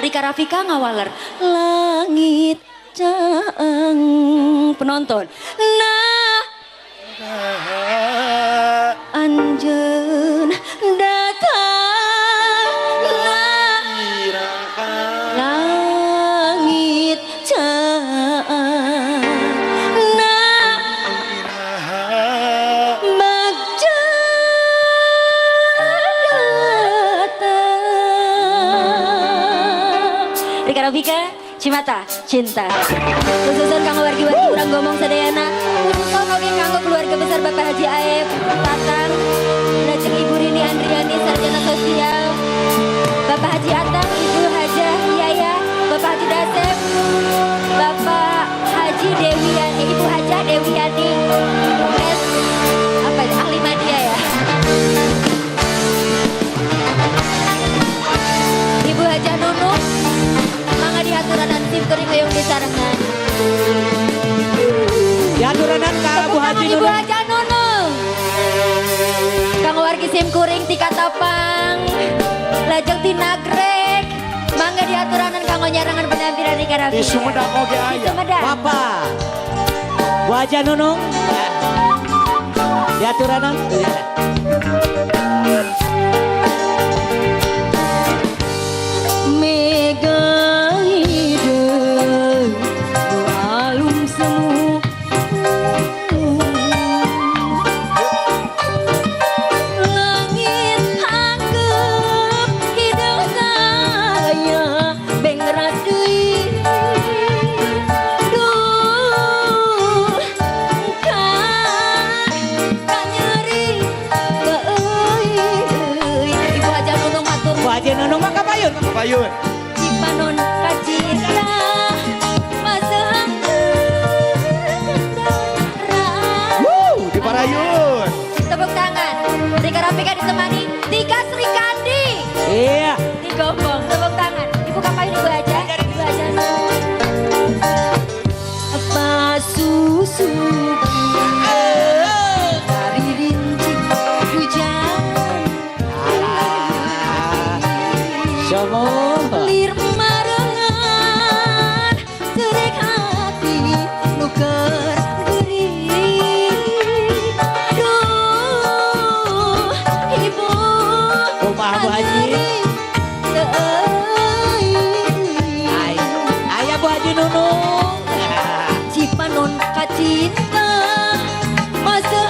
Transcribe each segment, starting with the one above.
Rika Rafika ngawaler langit caang penonton. Nah anjeun datang langit caang bagja datang. Rika Rafika Cimata Cinta khususan kanggo wargi-wargi urang Gomong sadayana khususan oge kanggo keluarga besar Bapak Haji Aep Tatang lajeng Ibu Rini Andriani sarjana sosial Bapak Haji Atang Ibu Hajah Yaya Bapak Haji Dasep Bapak Haji Dewiani Ibu Hajah Dewiani S apa itu ahli media ya Ibu Hajah Nunung mangga dihaturanan tim kuring hoyong disarengan dihaturanan ka Bu Haji Ibu Hajah Nunung kang wargi sim kuring ti Katapang lajeng ti Nagreg mangga dihaturanan kanggo nyarangan penampilan Rika Rafika di Sumedang oge di aya Sumedang Papa Bu Haji Nunung dihaturanan mega hidup alum semu langit anggap hidup saya bengeras deui duh kan nyeri beuy Ibu Hajah Nunung matur Bu Haji Nunung mah kapayun Payun Cipanon kacinta masang di Parayun tepuk tangan Rika Rafika ditemani Tika Srikandi iya di Gombong tepuk tangan Ibu kapain Ibu aja Ibu aja apa susu dari rintik hujan semua lir marengan terek hati nuker geuring aduh ibu Rumah Bu Haji. Ayah Bu Haji Nunung Cipanon kacinta masa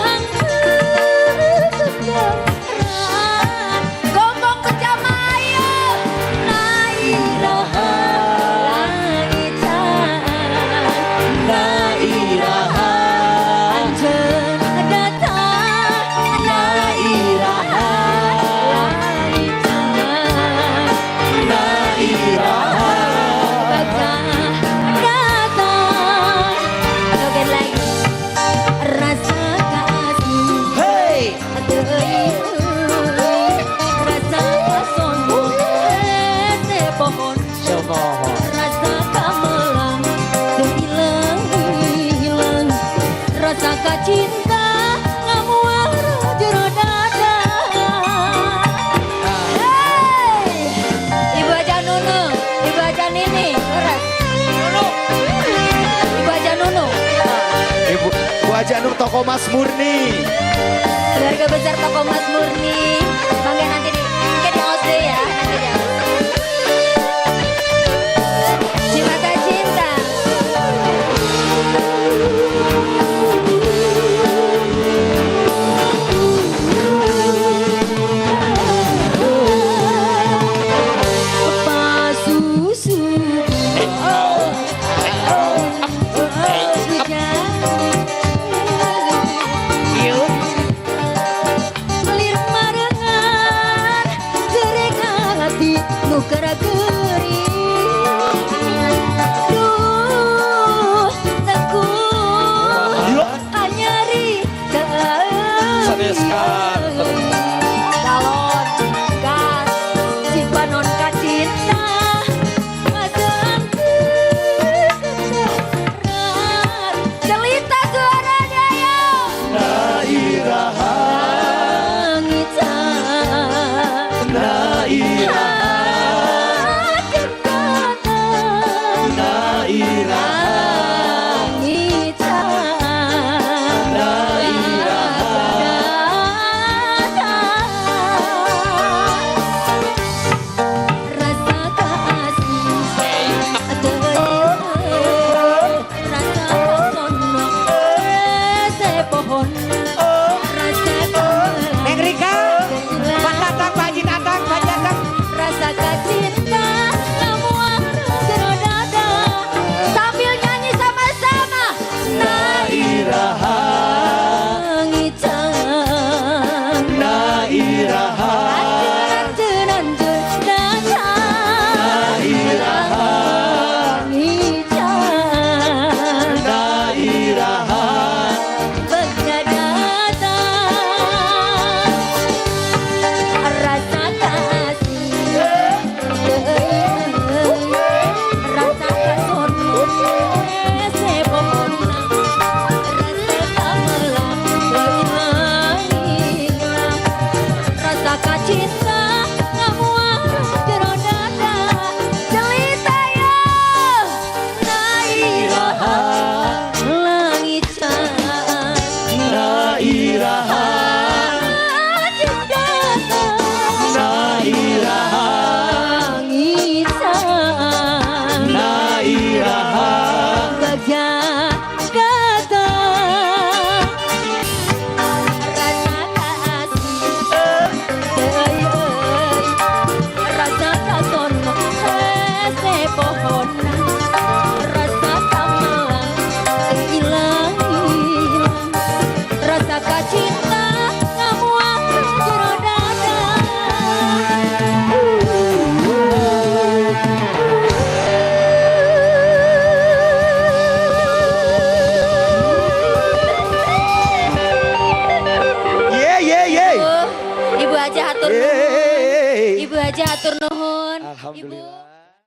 Gombong Kecamaya Nairaha Nairaha Anjeun datang Nairaha Nairaha Bagja datang Joget lagi rasa kasih Hey rasa sombong teh pohon semua rasa kamelang teu ilang rasa kacinta ngamuar jero dada hey Ibu Hajah Nunung Ibu Hajah Nini leres Ibu Hajah Nunung Ibu Bu Haji Nur Toko Mas Murni keluarga besar Toko Mas Murni bangga nanti di mungkin di OC ya nanti di Cimata Cinta apa susu lir Ibu Haja hatur nuhun. Yeay. Ibu Haja hatur nuhun. Alhamdulillah. Ibu.